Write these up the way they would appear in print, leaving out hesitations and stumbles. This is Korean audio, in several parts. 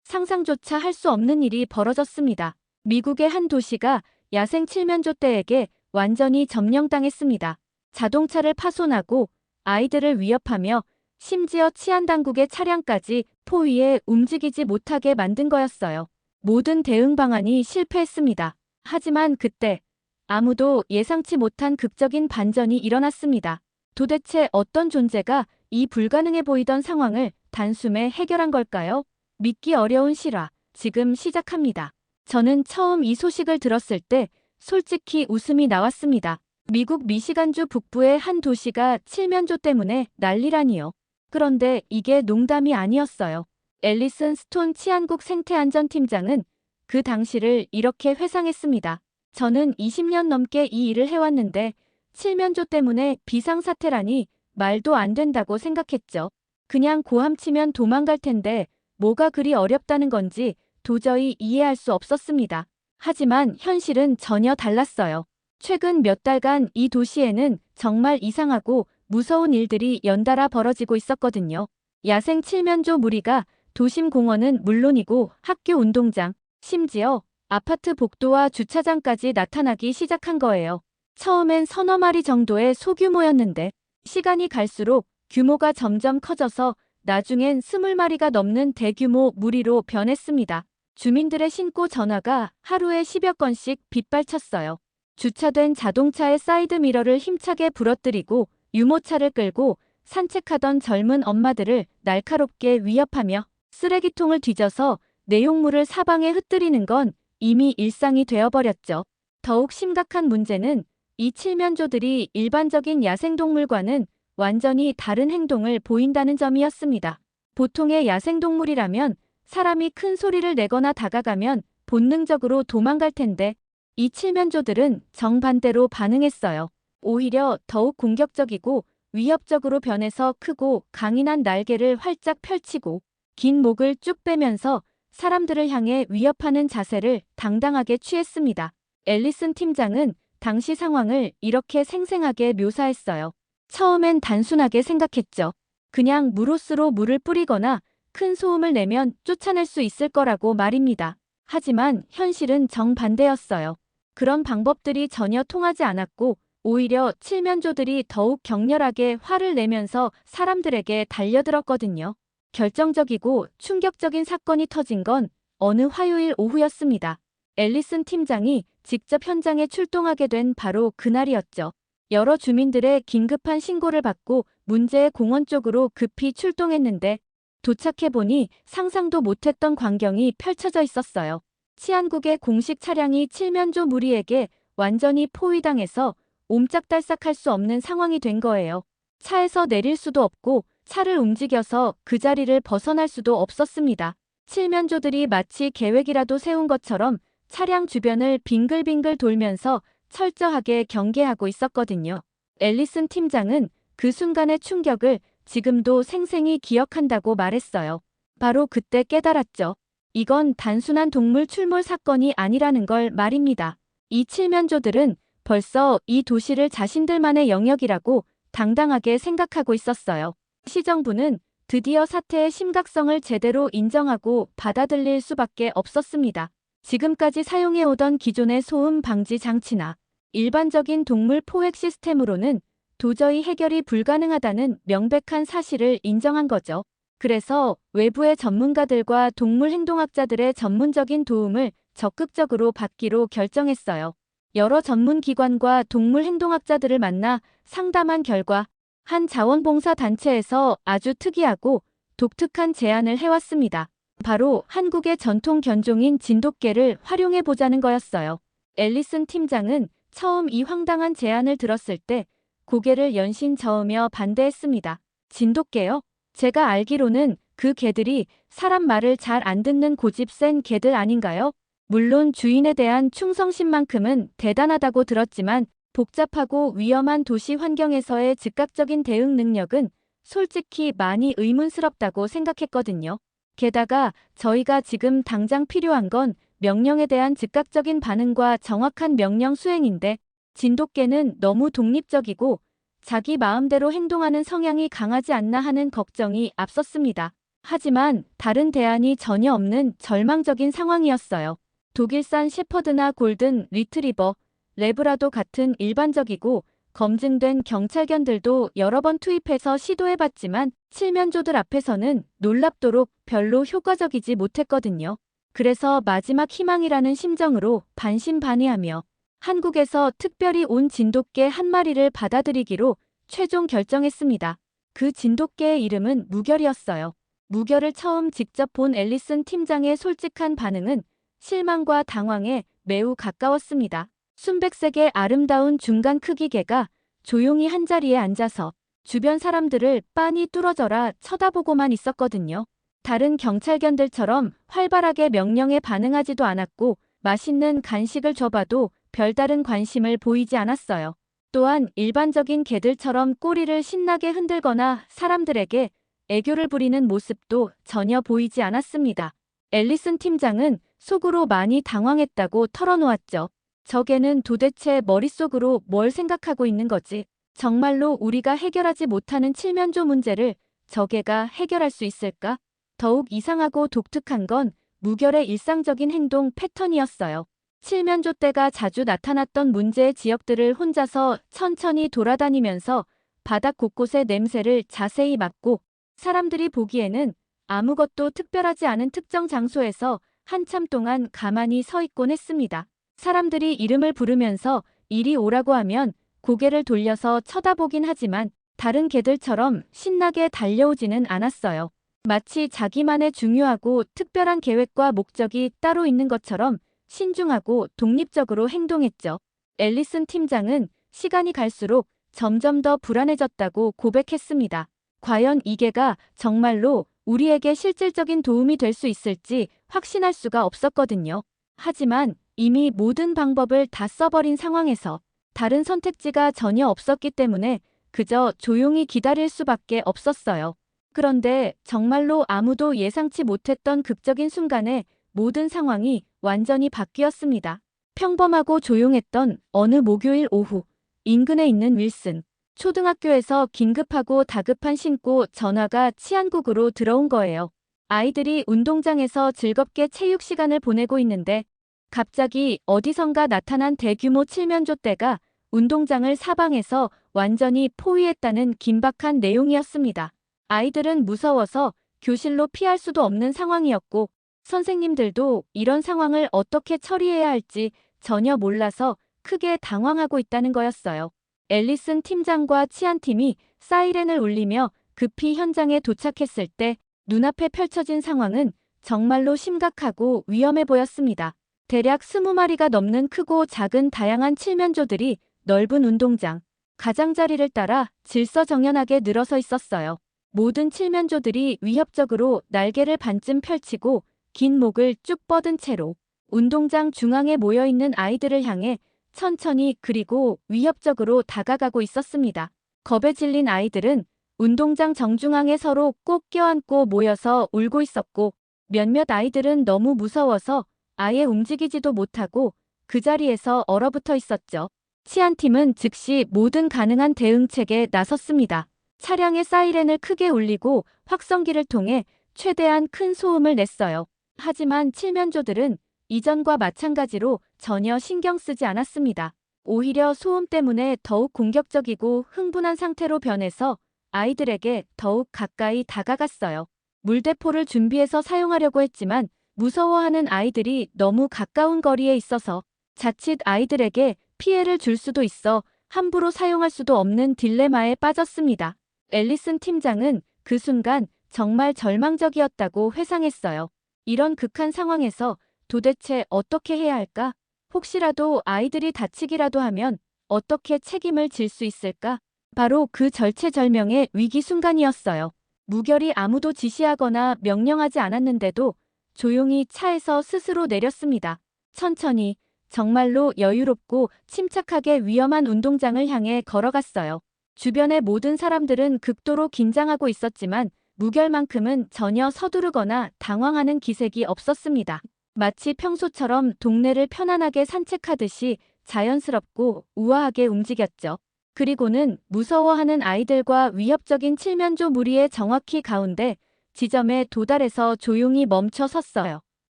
상상조차 할 수 없는 일이 벌어졌습니다. 미국의 한 도시가 야생 칠면조떼에게 완전히 점령당했습니다. 자동차를 파손하고 아이들을 위협하며 심지어 치안당국의 차량까지 포위해 움직이지 못하게 만든 거였어요. 모든 대응 방안이 실패했습니다. 하지만 그때 아무도 예상치 못한 극적인 반전이 일어났습니다. 도대체 어떤 존재가 이 불가능해 보이던 상황을 단숨에 해결한 걸까요? 믿기 어려운 실화, 지금 시작합니다. 저는 처음 이 소식을 들었을 때 솔직히 웃음이 나왔습니다. 미국 미시간주 북부의 한 도시가 칠면조 때문에 난리라니요. 그런데 이게 농담이 아니었어요. 앨리슨 스톤 치안국 생태안전팀장은 그 당시를 이렇게 회상했습니다. 저는 20년 넘게 이 일을 해왔는데 칠면조 때문에 비상사태라니 말도 안 된다고 생각했죠. 그냥 고함치면 도망갈 텐데 뭐가 그리 어렵다는 건지 도저히 이해할 수 없었습니다. 하지만 현실은 전혀 달랐어요. 최근 몇 달간 이 도시에는 정말 이상하고 무서운 일들이 연달아 벌어지고 있었거든요. 야생 칠면조 무리가 도심 공원은 물론이고 학교 운동장, 심지어 아파트 복도와 주차장까지 나타나기 시작한 거예요. 처음엔 서너 마리 정도의 소규모였는데 시간이 갈수록 규모가 점점 커져서 나중엔 20마리가 넘는 대규모 무리로 변했습니다. 주민들의 신고 전화가 하루에 10여 건씩 빗발쳤어요. 주차된 자동차의 사이드미러를 힘차게 부러뜨리고 유모차를 끌고 산책하던 젊은 엄마들을 날카롭게 위협하며 쓰레기통을 뒤져서 내용물을 사방에 흩뜨리는 건 이미 일상이 되어버렸죠. 더욱 심각한 문제는 이 칠면조들이 일반적인 야생동물과는 완전히 다른 행동을 보인다는 점이었습니다. 보통의 야생동물이라면 사람이 큰 소리를 내거나 다가가면 본능적으로 도망갈 텐데 이 칠면조들은 정반대로 반응했어요. 오히려 더욱 공격적이고 위협적으로 변해서 크고 강인한 날개를 활짝 펼치고 긴 목을 쭉 빼면서 사람들을 향해 위협하는 자세를 당당하게 취했습니다. 앨리슨 팀장은 당시 상황을 이렇게 생생하게 묘사했어요. 처음엔 단순하게 생각했죠. 그냥 물호스로 물을 뿌리거나 큰 소음을 내면 쫓아낼 수 있을 거라고 말입니다. 하지만 현실은 정반대였어요. 그런 방법들이 전혀 통하지 않았고 오히려 칠면조들이 더욱 격렬하게 화를 내면서 사람들에게 달려들었거든요. 결정적이고 충격적인 사건이 터진 건 어느 화요일 오후였습니다. 앨리슨 팀장이 직접 현장에 출동하게 된 바로 그날이었죠. 여러 주민들의 긴급한 신고를 받고 문제의 공원 쪽으로 급히 출동했는데 도착해보니 상상도 못했던 광경이 펼쳐져 있었어요. 치안국의 공식 차량이 칠면조 무리에게 완전히 포위당해서 옴짝달싹할 수 없는 상황이 된 거예요. 차에서 내릴 수도 없고 차를 움직여서 그 자리를 벗어날 수도 없었습니다. 칠면조들이 마치 계획이라도 세운 것처럼 차량 주변을 빙글빙글 돌면서 철저하게 경계하고 있었거든요. 앨리슨 팀장은 그 순간의 충격을 지금도 생생히 기억한다고 말했어요. 바로 그때 깨달았죠. 이건 단순한 동물 출몰 사건이 아니라는 걸 말입니다. 이 칠면조들은 벌써 이 도시를 자신들만의 영역이라고 당당하게 생각하고 있었어요. 시정부는 드디어 사태의 심각성을 제대로 인정하고 받아들일 수밖에 없었습니다. 지금까지 사용해오던 기존의 소음 방지 장치나 일반적인 동물 포획 시스템으로는 도저히 해결이 불가능하다는 명백한 사실을 인정한 거죠. 그래서 외부의 전문가들과 동물 행동학자들의 전문적인 도움을 적극적으로 받기로 결정했어요. 여러 전문기관과 동물 행동학자들을 만나 상담한 결과 한 자원봉사단체에서 아주 특이하고 독특한 제안을 해왔습니다. 바로 한국의 전통 견종인 진돗개를 활용해보자는 거였어요. 앨리슨 팀장은 처음 이 황당한 제안을 들었을 때 고개를 연신 저으며 반대했습니다. 진돗개요? 제가 알기로는 그 개들이 사람 말을 잘 안 듣는 고집 센 개들 아닌가요? 물론 주인에 대한 충성심만큼은 대단하다고 들었지만 복잡하고 위험한 도시 환경에서의 즉각적인 대응 능력은 솔직히 많이 의문스럽다고 생각했거든요. 게다가 저희가 지금 당장 필요한 건 명령에 대한 즉각적인 반응과 정확한 명령 수행인데 진돗개는 너무 독립적이고 자기 마음대로 행동하는 성향이 강하지 않나 하는 걱정이 앞섰습니다. 하지만 다른 대안이 전혀 없는 절망적인 상황이었어요. 독일산 shepherd나 골든 리트리버, 레브라도 같은 일반적이고 검증된 경찰견들도 여러 번 투입해서 시도해봤지만 칠면조들 앞에서는 놀랍도록 별로 효과적이지 못했거든요. 그래서 마지막 희망이라는 심정으로 반신반의하며 한국에서 특별히 온 진돗개 한 마리를 받아들이기로 최종 결정했습니다. 그 진돗개의 이름은 무결이었어요. 무결을 처음 직접 본 앨리슨 팀장의 솔직한 반응은 실망과 당황에 매우 가까웠습니다. 순백색의 아름다운 중간 크기 개가 조용히 한자리에 앉아서 주변 사람들을 빤히 뚫어져라 쳐다보고만 있었거든요. 다른 경찰견들처럼 활발하게 명령에 반응하지도 않았고 맛있는 간식을 줘봐도 별다른 관심을 보이지 않았어요. 또한 일반적인 개들처럼 꼬리를 신나게 흔들거나 사람들에게 애교를 부리는 모습도 전혀 보이지 않았습니다. 앨리슨 팀장은 속으로 많이 당황했다고 털어놓았죠. 저 개는 도대체 머릿속으로 뭘 생각하고 있는 거지? 정말로 우리가 해결하지 못하는 칠면조 문제를 저 개가 해결할 수 있을까? 더욱 이상하고 독특한 건 무결의 일상적인 행동 패턴이었어요. 칠면조 떼가 자주 나타났던 문제의 지역들을 혼자서 천천히 돌아다니면서 바닥 곳곳의 냄새를 자세히 맡고 사람들이 보기에는 아무것도 특별하지 않은 특정 장소에서 한참 동안 가만히 서 있곤 했습니다. 사람들이 이름을 부르면서 이리 오라고 하면 고개를 돌려서 쳐다보긴 하지만 다른 개들처럼 신나게 달려오지는 않았어요. 마치 자기만의 중요하고 특별한 계획과 목적이 따로 있는 것처럼 신중하고 독립적으로 행동했죠. 앨리슨 팀장은 시간이 갈수록 점점 더 불안해졌다고 고백했습니다. 과연 이 개가 정말로 우리에게 실질적인 도움이 될 수 있을지 확신할 수가 없었거든요. 하지만 이미 모든 방법을 다 써버린 상황에서 다른 선택지가 전혀 없었기 때문에 그저 조용히 기다릴 수밖에 없었어요. 그런데 정말로 아무도 예상치 못했던 극적인 순간에 모든 상황이 완전히 바뀌었습니다. 평범하고 조용했던 어느 목요일 오후, 인근에 있는 윌슨 초등학교에서 긴급하고 다급한 신고 전화가 치안국으로 들어온 거예요. 아이들이 운동장에서 즐겁게 체육 시간을 보내고 있는데 갑자기 어디선가 나타난 대규모 칠면조 떼가 운동장을 사방에서 완전히 포위했다는 긴박한 내용이었습니다. 아이들은 무서워서 교실로 피할 수도 없는 상황이었고 선생님들도 이런 상황을 어떻게 처리해야 할지 전혀 몰라서 크게 당황하고 있다는 거였어요. 앨리슨 팀장과 치안팀이 사이렌을 울리며 급히 현장에 도착했을 때 눈앞에 펼쳐진 상황은 정말로 심각하고 위험해 보였습니다. 대략 20마리가 넘는 크고 작은 다양한 칠면조들이 넓은 운동장, 가장자리를 따라 질서정연하게 늘어서 있었어요. 모든 칠면조들이 위협적으로 날개를 반쯤 펼치고 긴 목을 쭉 뻗은 채로 운동장 중앙에 모여있는 아이들을 향해 천천히 그리고 위협적으로 다가가고 있었습니다. 겁에 질린 아이들은 운동장 정중앙에 서로 꼭 껴안고 모여서 울고 있었고 몇몇 아이들은 너무 무서워서 아예 움직이지도 못하고 그 자리에서 얼어붙어 있었죠. 치안팀은 즉시 모든 가능한 대응책에 나섰습니다. 차량의 사이렌을 크게 울리고 확성기를 통해 최대한 큰 소음을 냈어요. 하지만 칠면조들은 이전과 마찬가지로 전혀 신경 쓰지 않았습니다. 오히려 소음 때문에 더욱 공격적이고 흥분한 상태로 변해서 아이들에게 더욱 가까이 다가갔어요. 물대포를 준비해서 사용하려고 했지만 무서워하는 아이들이 너무 가까운 거리에 있어서 자칫 아이들에게 피해를 줄 수도 있어 함부로 사용할 수도 없는 딜레마에 빠졌습니다. 앨리슨 팀장은 그 순간 정말 절망적이었다고 회상했어요. 이런 극한 상황에서 도대체 어떻게 해야 할까? 혹시라도 아이들이 다치기라도 하면 어떻게 책임을 질 수 있을까? 바로 그 절체절명의 위기 순간이었어요. 무결이 아무도 지시하거나 명령하지 않았는데도 조용히 차에서 스스로 내렸습니다. 천천히, 정말로 여유롭고 침착하게 위험한 운동장을 향해 걸어갔어요. 주변의 모든 사람들은 극도로 긴장하고 있었지만 무결만큼은 전혀 서두르거나 당황하는 기색이 없었습니다. 마치 평소처럼 동네를 편안하게 산책하듯이 자연스럽고 우아하게 움직였죠. 그리고는 무서워하는 아이들과 위협적인 칠면조 무리의 정확히 가운데 지점에 도달해서 조용히 멈춰 섰어요.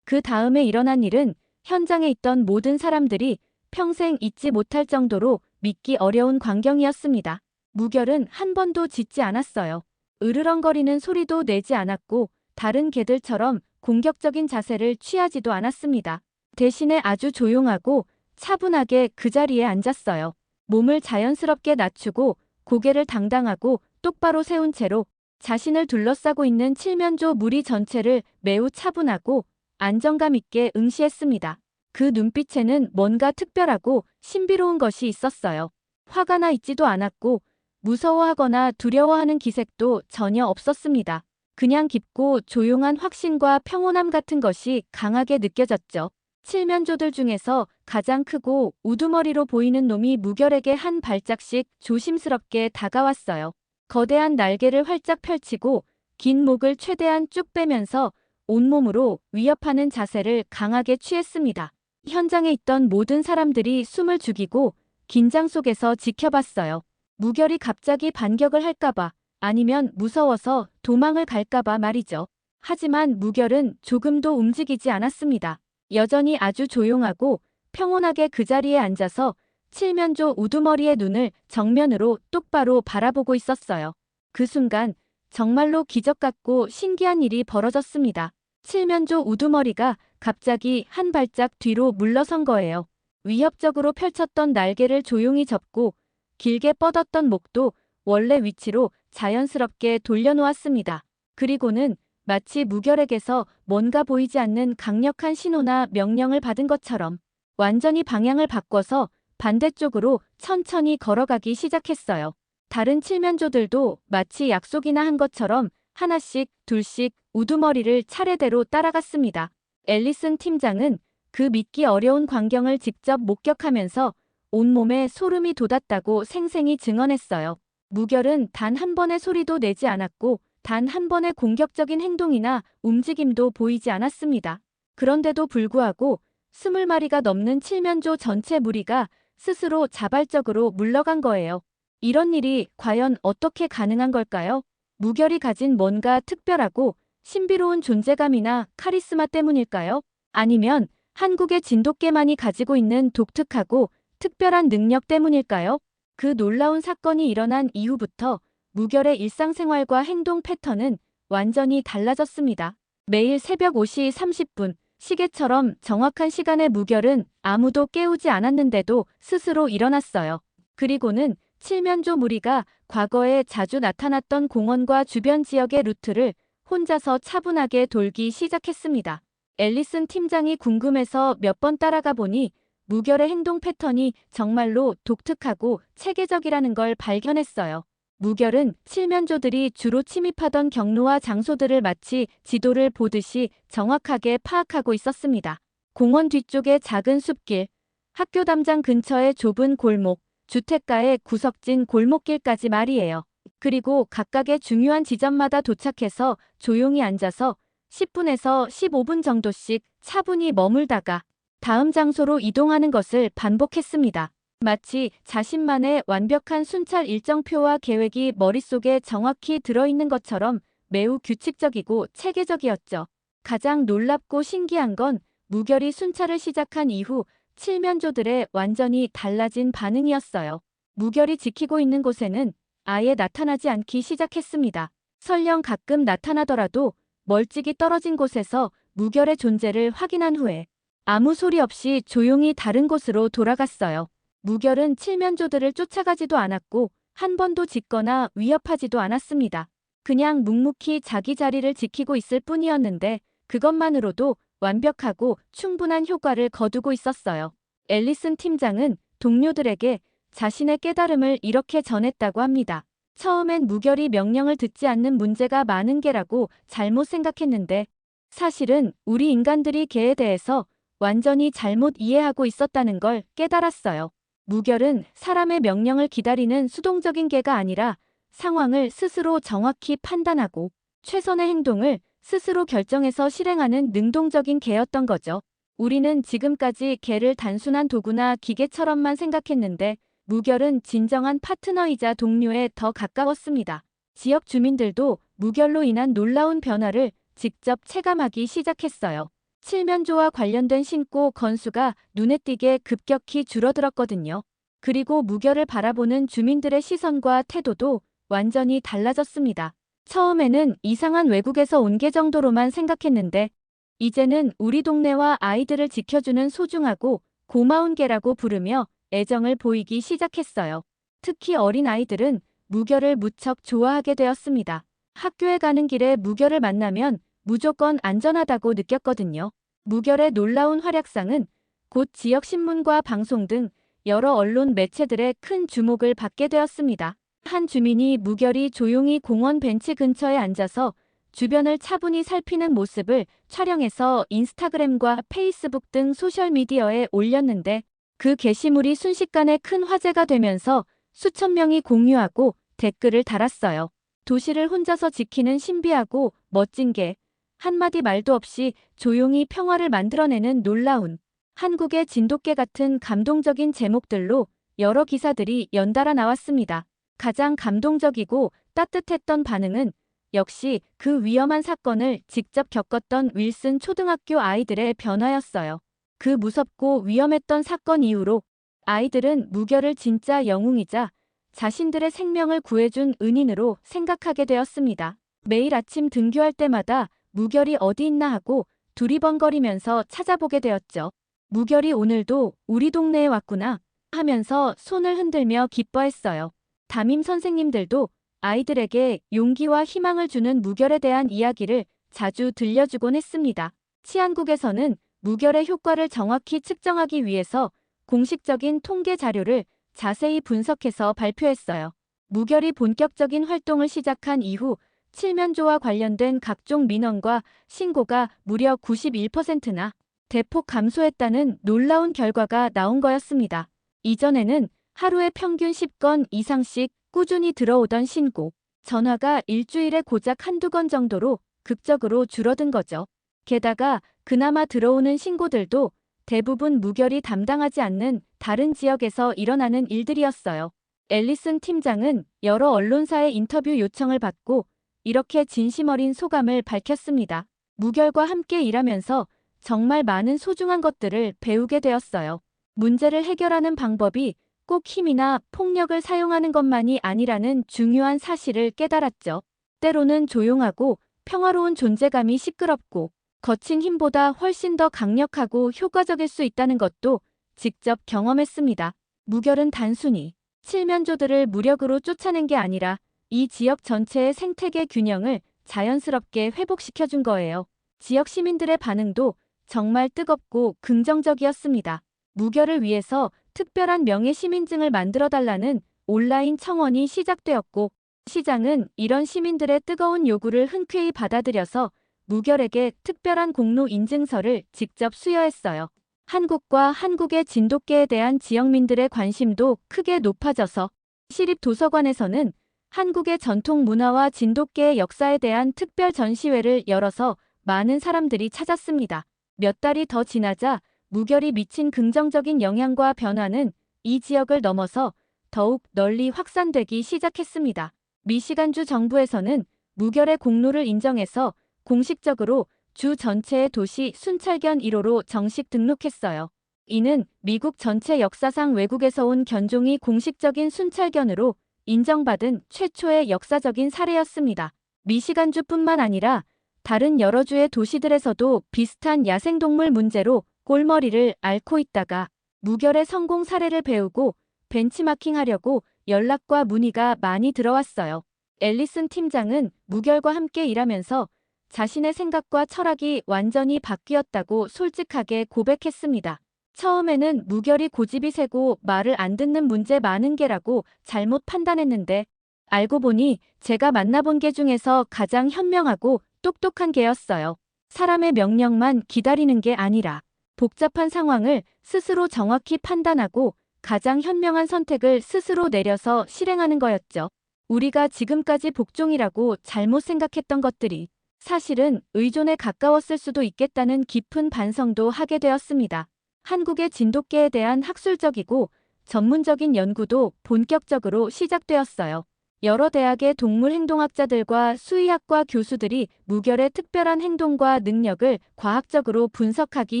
그 다음에 일어난 일은 현장에 있던 모든 사람들이 평생 잊지 못할 정도로 믿기 어려운 광경이었습니다. 무결은 한 번도 짖지 않았어요. 으르렁거리는 소리도 내지 않았고 다른 개들처럼 공격적인 자세를 취하지도 않았습니다. 대신에 아주 조용하고 차분하게 그 자리에 앉았어요. 몸을 자연스럽게 낮추고 고개를 당당하고 똑바로 세운 채로 자신을 둘러싸고 있는 칠면조 무리 전체를 매우 차분하고 안정감 있게 응시했습니다. 그 눈빛에는 뭔가 특별하고 신비로운 것이 있었어요. 화가 나 있지도 않았고 무서워하거나 두려워하는 기색도 전혀 없었습니다. 그냥 깊고 조용한 확신과 평온함 같은 것이 강하게 느껴졌죠. 칠면조들 중에서 가장 크고 우두머리로 보이는 놈이 무결에게 한 발짝씩 조심스럽게 다가왔어요. 거대한 날개를 활짝 펼치고 긴 목을 최대한 쭉 빼면서 온몸으로 위협하는 자세를 강하게 취했습니다. 현장에 있던 모든 사람들이 숨을 죽이고 긴장 속에서 지켜봤어요. 무결이 갑자기 반격을 할까봐 아니면 무서워서 도망을 갈까봐 말이죠. 하지만 무결은 조금도 움직이지 않았습니다. 여전히 아주 조용하고 평온하게 그 자리에 앉아서 칠면조 우두머리의 눈을 정면으로 똑바로 바라보고 있었어요. 그 순간 정말로 기적 같고 신기한 일이 벌어졌습니다. 칠면조 우두머리가 갑자기 한 발짝 뒤로 물러선 거예요. 위협적으로 펼쳤던 날개를 조용히 접고 길게 뻗었던 목도 원래 위치로 자연스럽게 돌려놓았습니다. 그리고는 마치 무결에게서 뭔가 보이지 않는 강력한 신호나 명령을 받은 것처럼 완전히 방향을 바꿔서 반대쪽으로 천천히 걸어가기 시작했어요. 다른 칠면조들도 마치 약속이나 한 것처럼 하나씩 둘씩 우두머리를 차례대로 따라갔습니다. 앨리슨 팀장은 그 믿기 어려운 광경을 직접 목격하면서 온몸에 소름이 돋았다고 생생히 증언했어요. 무결은 단 한 번의 소리도 내지 않았고 단 한 번의 공격적인 행동이나 움직임도 보이지 않았습니다. 그런데도 불구하고 20마리가 넘는 칠면조 전체 무리가 스스로 자발적으로 물러간 거예요. 이런 일이 과연 어떻게 가능한 걸까요? 무결이 가진 뭔가 특별하고 신비로운 존재감이나 카리스마 때문일까요? 아니면 한국의 진돗개만이 가지고 있는 독특하고 특별한 능력 때문일까요? 그 놀라운 사건이 일어난 이후부터 무결의 일상생활과 행동 패턴은 완전히 달라졌습니다. 매일 새벽 5시 30분, 시계처럼 정확한 시간에 무결은 아무도 깨우지 않았는데도 스스로 일어났어요. 그리고는 칠면조 무리가 과거에 자주 나타났던 공원과 주변 지역의 루트를 혼자서 차분하게 돌기 시작했습니다. 앨리슨 팀장이 궁금해서 몇 번 따라가 보니 무결의 행동 패턴이 정말로 독특하고 체계적이라는 걸 발견했어요. 무결은 칠면조들이 주로 침입하던 경로와 장소들을 마치 지도를 보듯이 정확하게 파악하고 있었습니다. 공원 뒤쪽의 작은 숲길, 학교 담장 근처의 좁은 골목, 주택가의 구석진 골목길까지 말이에요. 그리고 각각의 중요한 지점마다 도착해서 조용히 앉아서 10분에서 15분 정도씩 차분히 머물다가 다음 장소로 이동하는 것을 반복했습니다. 마치 자신만의 완벽한 순찰 일정표와 계획이 머릿속에 정확히 들어있는 것처럼 매우 규칙적이고 체계적이었죠. 가장 놀랍고 신기한 건 무결이 순찰을 시작한 이후 칠면조들의 완전히 달라진 반응이었어요. 무결이 지키고 있는 곳에는 아예 나타나지 않기 시작했습니다. 설령 가끔 나타나더라도 멀찍이 떨어진 곳에서 무결의 존재를 확인한 후에 아무 소리 없이 조용히 다른 곳으로 돌아갔어요. 무결은 칠면조들을 쫓아가지도 않았고 한 번도 짖거나 위협하지도 않았습니다. 그냥 묵묵히 자기 자리를 지키고 있을 뿐이었는데 그것만으로도 완벽하고 충분한 효과를 거두고 있었어요. 앨리슨 팀장은 동료들에게 자신의 깨달음을 이렇게 전했다고 합니다. 처음엔 무결이 명령을 듣지 않는 문제가 많은 개라고 잘못 생각했는데 사실은 우리 인간들이 개에 대해서 완전히 잘못 이해하고 있었다는 걸 깨달았어요. 무결은 사람의 명령을 기다리는 수동적인 개가 아니라 상황을 스스로 정확히 판단하고 최선의 행동을 스스로 결정해서 실행하는 능동적인 개였던 거죠. 우리는 지금까지 개를 단순한 도구나 기계처럼만 생각했는데 무결은 진정한 파트너이자 동료에 더 가까웠습니다. 지역 주민들도 무결로 인한 놀라운 변화를 직접 체감하기 시작했어요. 칠면조와 관련된 신고 건수가 눈에 띄게 급격히 줄어들었거든요. 그리고 무결을 바라보는 주민들의 시선과 태도도 완전히 달라졌습니다. 처음에는 이상한 외국에서 온 개 정도로만 생각했는데 이제는 우리 동네와 아이들을 지켜주는 소중하고 고마운 개라고 부르며 애정을 보이기 시작했어요. 특히 어린 아이들은 무결을 무척 좋아하게 되었습니다. 학교에 가는 길에 무결을 만나면 무조건 안전하다고 느꼈거든요. 무결의 놀라운 활약상은 곧 지역 신문과 방송 등 여러 언론 매체들의 큰 주목을 받게 되었습니다. 한 주민이 무결이 조용히 공원 벤치 근처에 앉아서 주변을 차분히 살피는 모습을 촬영해서 인스타그램과 페이스북 등 소셜미디어에 올렸는데 그 게시물이 순식간에 큰 화제가 되면서 수천 명이 공유하고 댓글을 달았어요. 도시를 혼자서 지키는 신비하고 멋진 개, 한마디 말도 없이 조용히 평화를 만들어내는 놀라운 한국의 진돗개 같은 감동적인 제목들로 여러 기사들이 연달아 나왔습니다. 가장 감동적이고 따뜻했던 반응은 역시 그 위험한 사건을 직접 겪었던 윌슨 초등학교 아이들의 변화였어요. 그 무섭고 위험했던 사건 이후로 아이들은 무결을 진짜 영웅이자 자신들의 생명을 구해준 은인으로 생각하게 되었습니다. 매일 아침 등교할 때마다 무결이 어디 있나 하고 두리번거리면서 찾아보게 되었죠. 무결이 오늘도 우리 동네에 왔구나 하면서 손을 흔들며 기뻐했어요. 담임 선생님들도 아이들에게 용기와 희망을 주는 무결에 대한 이야기를 자주 들려주곤 했습니다. 치안국에서는 무결의 효과를 정확히 측정하기 위해서 공식적인 통계 자료를 자세히 분석해서 발표했어요. 무결이 본격적인 활동을 시작한 이후 칠면조와 관련된 각종 민원과 신고가 무려 91%나 대폭 감소했다는 놀라운 결과가 나온 거였습니다. 이전에는 하루에 평균 10건 이상씩 꾸준히 들어오던 신고, 전화가 일주일에 고작 한두 건 정도로 극적으로 줄어든 거죠. 게다가 그나마 들어오는 신고들도 대부분 무결이 담당하지 않는 다른 지역에서 일어나는 일들이었어요. 앨리슨 팀장은 여러 언론사의 인터뷰 요청을 받고 이렇게 진심 어린 소감을 밝혔습니다. 무결과 함께 일하면서 정말 많은 소중한 것들을 배우게 되었어요. 문제를 해결하는 방법이 꼭 힘이나 폭력을 사용하는 것만이 아니라는 중요한 사실을 깨달았죠. 때로는 조용하고 평화로운 존재감이 시끄럽고 거친 힘보다 훨씬 더 강력하고 효과적일 수 있다는 것도 직접 경험했습니다. 무결은 단순히 칠면조들을 무력으로 쫓아낸 게 아니라 이 지역 전체의 생태계 균형을 자연스럽게 회복시켜준 거예요. 지역 시민들의 반응도 정말 뜨겁고 긍정적이었습니다. 무결을 위해서 특별한 명예 시민증을 만들어달라는 온라인 청원이 시작되었고 시장은 이런 시민들의 뜨거운 요구를 흔쾌히 받아들여서 무결에게 특별한 공로 인증서를 직접 수여했어요. 한국과 한국의 진돗개에 대한 지역민들의 관심도 크게 높아져서 시립도서관에서는 한국의 전통 문화와 진돗개의 역사에 대한 특별 전시회를 열어서 많은 사람들이 찾았습니다. 몇 달이 더 지나자 무결이 미친 긍정적인 영향과 변화는 이 지역을 넘어서 더욱 널리 확산되기 시작했습니다. 미시간주 정부에서는 무결의 공로를 인정해서 공식적으로 주 전체의 도시 순찰견 1호로 정식 등록했어요. 이는 미국 전체 역사상 외국에서 온 견종이 공식적인 순찰견으로 인정받은 최초의 역사적인 사례였습니다. 미시간주뿐만 아니라 다른 여러 주의 도시들에서도 비슷한 야생동물 문제로 꼴머리를 앓고 있다가 무결의 성공 사례를 배우고 벤치마킹하려고 연락과 문의가 많이 들어왔어요. 앨리슨 팀장은 무결과 함께 일하면서 자신의 생각과 철학이 완전히 바뀌었다고 솔직하게 고백했습니다. 처음에는 무결이 고집이 세고 말을 안 듣는 문제 많은 개라고 잘못 판단했는데 알고 보니 제가 만나본 개 중에서 가장 현명하고 똑똑한 개였어요. 사람의 명령만 기다리는 게 아니라 복잡한 상황을 스스로 정확히 판단하고 가장 현명한 선택을 스스로 내려서 실행하는 거였죠. 우리가 지금까지 복종이라고 잘못 생각했던 것들이 사실은 의존에 가까웠을 수도 있겠다는 깊은 반성도 하게 되었습니다. 한국의 진돗개에 대한 학술적이고 전문적인 연구도 본격적으로 시작되었어요. 여러 대학의 동물행동학자들과 수의학과 교수들이 무결의 특별한 행동과 능력을 과학적으로 분석하기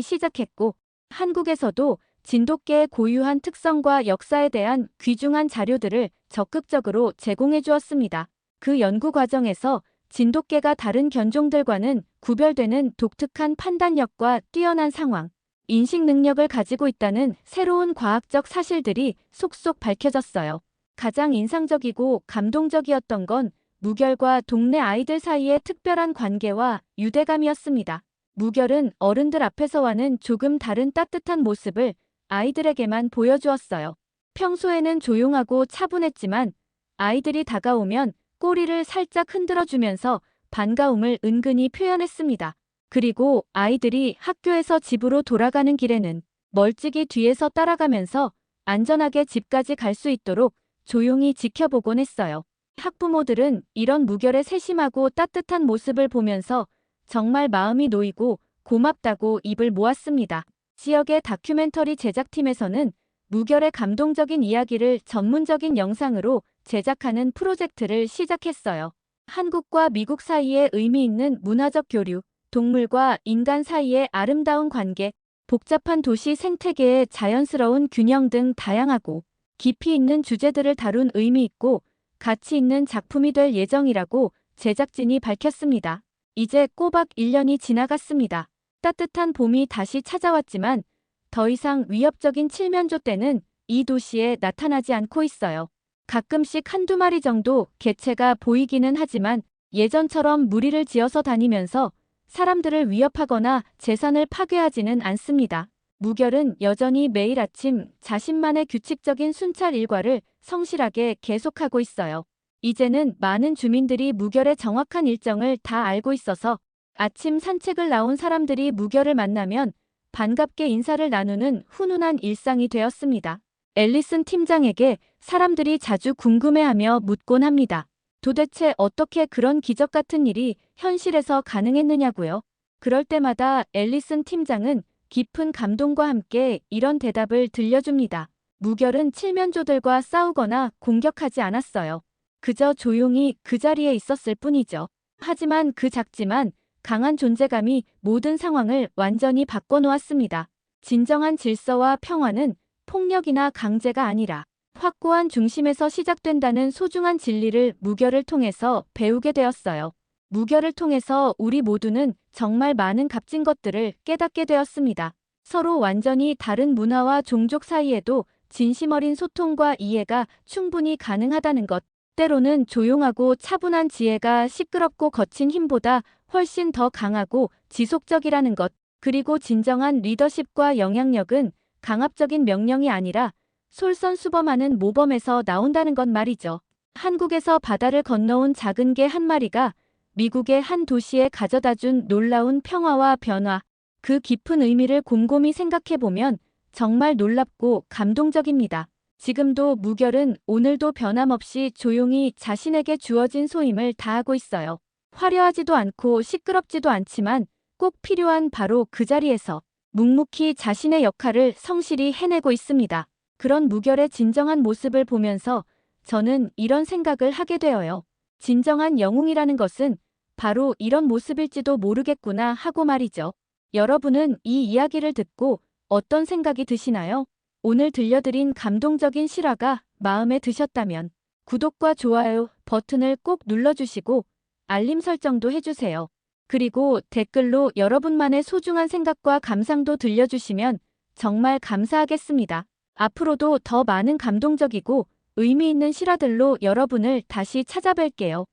시작했고, 한국에서도 진돗개의 고유한 특성과 역사에 대한 귀중한 자료들을 적극적으로 제공해 주었습니다. 그 연구 과정에서 진돗개가 다른 견종들과는 구별되는 독특한 판단력과 뛰어난 상황, 인식 능력을 가지고 있다는 새로운 과학적 사실들이 속속 밝혀졌어요. 가장 인상적이고 감동적이었던 건 무결과 동네 아이들 사이의 특별한 관계와 유대감이었습니다. 무결은 어른들 앞에서와는 조금 다른 따뜻한 모습을 아이들에게만 보여주었어요. 평소에는 조용하고 차분했지만 아이들이 다가오면 꼬리를 살짝 흔들어주면서 반가움을 은근히 표현했습니다. 그리고 아이들이 학교에서 집으로 돌아가는 길에는 멀찍이 뒤에서 따라가면서 안전하게 집까지 갈 수 있도록 조용히 지켜보곤 했어요. 학부모들은 이런 무결의 세심하고 따뜻한 모습을 보면서 정말 마음이 놓이고 고맙다고 입을 모았습니다. 지역의 다큐멘터리 제작팀에서는 무결의 감동적인 이야기를 전문적인 영상으로 제작하는 프로젝트를 시작했어요. 한국과 미국 사이에 의미 있는 문화적 교류, 동물과 인간 사이의 아름다운 관계, 복잡한 도시 생태계의 자연스러운 균형 등 다양하고 깊이 있는 주제들을 다룬 의미 있고 가치 있는 작품이 될 예정이라고 제작진이 밝혔습니다. 이제 꼬박 1년이 지나갔습니다. 따뜻한 봄이 다시 찾아왔지만 더 이상 위협적인 칠면조떼는 이 도시에 나타나지 않고 있어요. 가끔씩 한두 마리 정도 개체가 보이기는 하지만 예전처럼 무리를 지어서 다니면서 사람들을 위협하거나 재산을 파괴하지는 않습니다. 무결은 여전히 매일 아침 자신만의 규칙적인 순찰 일과를 성실하게 계속하고 있어요. 이제는 많은 주민들이 무결의 정확한 일정을 다 알고 있어서 아침 산책을 나온 사람들이 무결을 만나면 반갑게 인사를 나누는 훈훈한 일상이 되었습니다. 앨리슨 팀장에게 사람들이 자주 궁금해하며 묻곤 합니다. 도대체 어떻게 그런 기적 같은 일이 현실에서 가능했느냐고요. 그럴 때마다 앨리슨 팀장은 깊은 감동과 함께 이런 대답을 들려줍니다. 무결은 칠면조들과 싸우거나 공격하지 않았어요. 그저 조용히 그 자리에 있었을 뿐이죠. 하지만 그 작지만 강한 존재감이 모든 상황을 완전히 바꿔놓았습니다. 진정한 질서와 평화는 폭력이나 강제가 아니라 확고한 중심에서 시작된다는 소중한 진리를 무결을 통해서 배우게 되었어요. 무결을 통해서 우리 모두는 정말 많은 값진 것들을 깨닫게 되었습니다. 서로 완전히 다른 문화와 종족 사이에도 진심 어린 소통과 이해가 충분히 가능하다는 것. 때로는 조용하고 차분한 지혜가 시끄럽고 거친 힘보다 훨씬 더 강하고 지속적이라는 것. 그리고 진정한 리더십과 영향력은 강압적인 명령이 아니라 솔선수범하는 모범에서 나온다는 것 말이죠. 한국에서 바다를 건너온 작은 개 한 마리가 미국의 한 도시에 가져다준 놀라운 평화와 변화, 그 깊은 의미를 곰곰이 생각해보면 정말 놀랍고 감동적입니다. 지금도 무결은 오늘도 변함없이 조용히 자신에게 주어진 소임을 다하고 있어요. 화려하지도 않고 시끄럽지도 않지만 꼭 필요한 바로 그 자리에서 묵묵히 자신의 역할을 성실히 해내고 있습니다. 그런 무결의 진정한 모습을 보면서 저는 이런 생각을 하게 되어요. 진정한 영웅이라는 것은 바로 이런 모습일지도 모르겠구나 하고 말이죠. 여러분은 이 이야기를 듣고 어떤 생각이 드시나요? 오늘 들려드린 감동적인 실화가 마음에 드셨다면 구독과 좋아요 버튼을 꼭 눌러주시고 알림 설정도 해주세요. 그리고 댓글로 여러분만의 소중한 생각과 감상도 들려주시면 정말 감사하겠습니다. 앞으로도 더 많은 감동적이고 의미 있는 실화들로 여러분을 다시 찾아뵐게요.